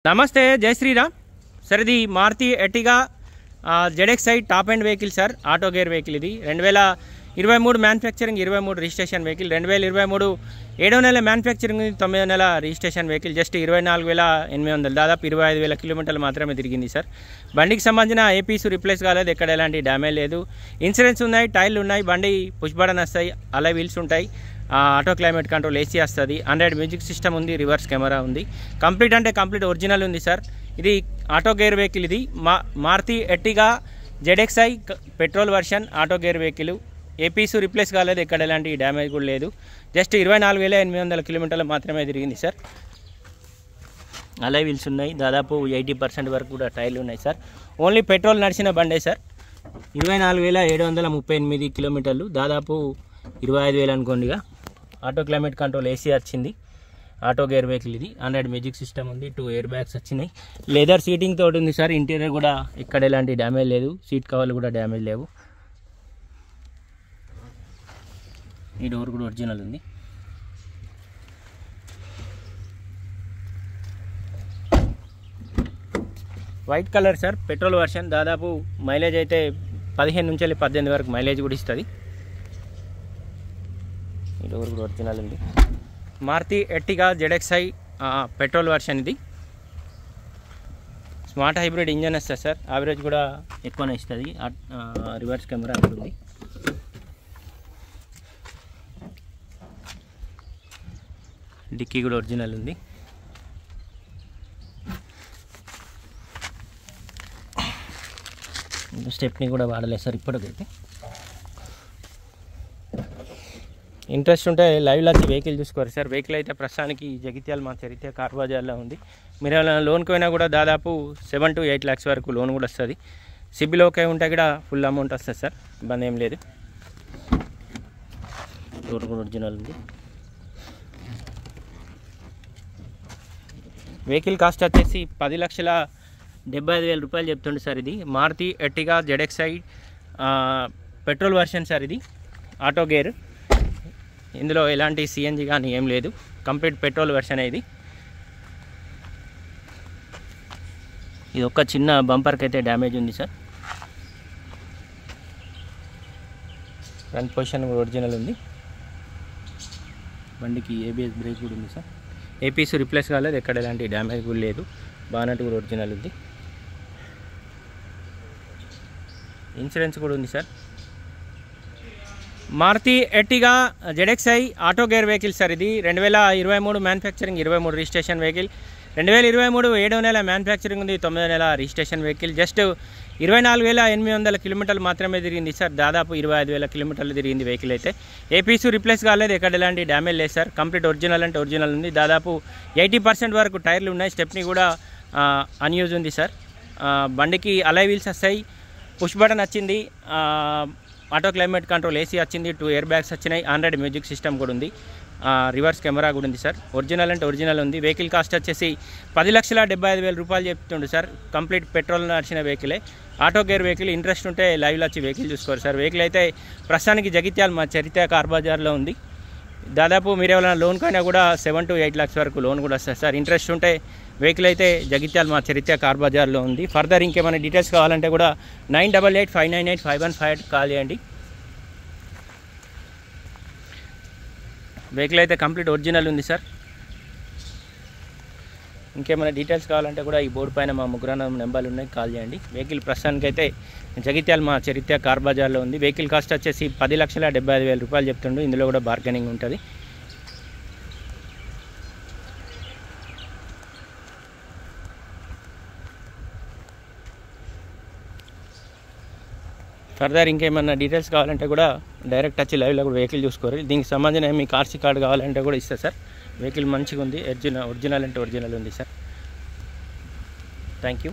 నమస్తే, జై శ్రీరామ్ సార్. ఇది Maruti Ertiga ZXi top and vehicle sir. Auto gear vehicle. ఇది 2023 మ్యానుఫ్యాక్చరింగ్, 23 రిజిస్ట్రేషన్ వెహికల్. 2023 7వ నెల మ్యానుఫ్యాక్చరింగ్, 9వ నెల రిజిస్ట్రేషన్ వెహికల్. జస్ట్ 24,800, దాదాపు 25,000 కిలోమీటర్లు మాత్రమే తిరిగింది సార్. బండికి సంబంధించిన ఏపీస్ రిప్లేస్ కాలేదు, ఎక్కడ ఎలాంటి డ్యామేజ్ లేదు. ఇన్సూరెన్స్ ఉన్నాయి, టైర్లు ఉన్నాయి, బండి పుష్ బటన్ వస్తాయి, అలా వీల్స్ ఉంటాయి, ఆటో క్లైమేట్ కంట్రోల్ ఏసీ వస్తుంది, ఆండ్రాయిడ్ మ్యూజిక్ సిస్టమ్ ఉంది, రివర్స్ కెమెరా ఉంది. కంప్లీట్ అంటే కంప్లీట్ ఒరిజినల్ ఉంది సార్. ఇది ఆటో గేర్ వెహికల్. ఇది Maruti Ertiga ZXi petrol version auto gear vehicle. ఏపీస్ రిప్లేస్ కాలేదు, ఎక్కడ ఎలాంటి డ్యామేజ్ కూడా లేదు. జస్ట్ 24,800 కిలోమీటర్లు మాత్రమే తిరిగింది సార్. అలా వీల్స్ ఉన్నాయి, దాదాపు 80% వరకు కూడా టైర్లు ఉన్నాయి సార్. ఓన్లీ పెట్రోల్ నడిచిన బండే సార్. 24,738 కిలోమీటర్లు, దాదాపు 25,000 అనుకోండిగా. ఆటో క్లైమేట్ కంట్రోల్ ఏసీ వచ్చింది, ఆటో గేర్ వెహికల్. ఇది ఆండ్రాయిడ్ మ్యూజిక్ సిస్టమ్ ఉంది, 2 ఎయిర్ బ్యాగ్స్ వచ్చినాయి, లెదర్ సీటింగ్ తోటి ఉంది సార్. ఇంటీరియర్ కూడా ఎక్కడ ఎలాంటి డ్యామేజ్ లేదు, సీట్ కవర్లు కూడా డ్యామేజ్ లేవు. ఈ డోర్ కూడా ఒరిజినల్ ఉంది. White colour sir, petrol version. దాదాపు మైలేజ్ అయితే 15 నుంచి 18 వరకు మైలేజ్ కూడా ఇస్తుంది. ఈ డోర్ కూడా ఒరిజినల్ ఉంది. Maruti Ertiga ZXi petrol version. ఇది స్మార్ట్ హైబ్రిడ్ ఇంజన్ వస్తుంది సార్. యావరేజ్ కూడా ఎక్కువనే ఇస్తుంది. రివర్స్ కెమెరా ఉంది. డిక్కీ కూడా ఒరిజినల్ ఉంది. స్టెప్ని కూడా వాడలేదు సార్ ఇప్పటికైతే. ఇంట్రెస్ట్ ఉంటే లైవ్లో వచ్చి వెహికల్ చూసుకోరు సార్. వెహికల్ అయితే ప్రస్తుతానికి జగిత్యాల మా చరిత్ర కార్ బజార్లో ఉంది. మీరు లోన్కి పోయినా కూడా దాదాపు 7 to 8 lakhs వరకు లోన్ కూడా వస్తుంది. సిబిల్ ఓకే ఉంటే కూడా ఫుల్ అమౌంట్ వస్తుంది సార్, ఇబ్బంది ఏం లేదు. డోర్ కూడా ఒరిజినల్ ఉంది. వెహికల్ కాస్ట్ వచ్చేసి 10,75,000 రూపాయలు చెప్తుండే సార్. ఇది Maruti Ertiga ZXi petrol version sir. ఇది ఆటో గేర్. ఇందులో ఎలాంటి సిఎన్జి కానీ ఏం లేదు, కంప్లీట్ పెట్రోల్ వర్షన్. ఇది ఒక చిన్న బంపర్కి అయితే డ్యామేజ్ ఉంది సార్. ఫ్రంట్ పొజిషన్ కూడా ఒరిజినల్ ఉంది. బండికి ABS బ్రేక్ కూడా ఉంది సార్. ఏపీస్ రిప్లేస్ కాలేదు, ఎక్కడ ఎలాంటి డ్యామేజ్ కూడా లేదు. బానట్ కూడా ఒరిజినల్ ఉంది. ఇన్సూరెన్స్ కూడా ఉంది sir. Maruti Ertiga ZXi auto gear vehicle sir. ఇది 2023 మ్యానుఫ్యాక్చరింగ్, 23 రిజిస్ట్రేషన్ వెహికల్. 2023 7వ నెల మ్యానుఫ్యాక్చరింగ్ ఉంది, 9వ నెల రిజిస్ట్రేషన్ వెహికల్. జస్ట్ 24,800 కిలోమీటర్లు మాత్రమే తిరిగింది సార్. దాదాపు 25,000 కిలోమీటర్లు తిరిగింది వెహికల్ అయితే. ఏపీస్ రిప్లేస్ కాలేదు, ఎక్కడ ఎలాంటి డ్యామేజ్ లేదు సార్. కంప్లీట్ ఒరిజినల్ అంటే ఒరిజినల్ ఉంది. దాదాపు 80% వరకు టైర్లు ఉన్నాయి. స్టెప్ని కూడా అన్యూజ్ ఉంది సార్. బండికి అలై వీల్స్ వస్తాయి, పుష్ బటన్ వచ్చింది, ఆటో క్లైమేట్ కంట్రోల్ ఏసీ వచ్చింది, 2 ఎయిర్ బ్యాగ్స్ వచ్చినాయి, ఆండ్రాయిడ్ మ్యూజిక్ సిస్టమ్ కూడా ఉంది, రివర్స్ కెమెరా కూడా ఉంది సార్. ఒరిజినల్ అంటే ఒరిజినల్ ఉంది. వెహికల్ కాస్ట్ వచ్చేసి 10,75,000 రూపాయలు చెప్తుండు సార్. కంప్లీట్ పెట్రోల్ నడిచిన వెహికలే, ఆటో గేర్ వెహికల్. ఇంట్రెస్ట్ ఉంటే లైవ్లో వచ్చి వెహికల్ చూసుకోరు సార్. వెహికల్ అయితే ప్రస్తుతానికి జగిత్యాల మా చరిత్ర కార్ బజార్లో ఉంది. దాదాపు మీరు ఎవరైనా లోన్కి అయినా కూడా 7 to 8 lakhs వరకు లోన్ కూడా వస్తుంది సార్. ఇంట్రెస్ట్ ఉంటే వెహికల్ అయితే జగిత్యాల మా చరిత్ర కార్ బజార్లో ఉంది. ఫర్దర్ ఇంకేమైనా డీటెయిల్స్ కావాలంటే కూడా 9885985158 కాల్ చేయండి. వెహికల్ అయితే కంప్లీట్ ఒరిజినల్ ఉంది సార్. ఇంకేమైనా డీటెయిల్స్ కావాలంటే కూడా ఈ బోర్డు పైన మా ముగ్గురు నెంబర్లు ఉన్నాయి, కాల్ చేయండి. వెహికల్ ప్రస్తుతానికి అయితే జగిత్యాల మా చరిత్ర కార్ బజార్లో ఉంది. వెహికల్ కాస్ట్ వచ్చేసి 10,75,000 రూపాయలు చెప్తుండు. ఇందులో కూడా బార్గెనింగ్ ఉంటుంది. ఫర్దర్ ఇంకేమన్నా డీటెయిల్స్ కావాలంటే కూడా డైరెక్ట్ వచ్చి లైవ్లో కూడా వెహికల్ చూసుకోరు. దీనికి సంబంధించిన మీ కార్సీ కార్డు కావాలంటే కూడా ఇస్తారు సార్. వెహికల్ మంచిగా ఉంది, ఒరిజినల్ అంటే ఒరిజినల్ ఉంది సార్. Thank you.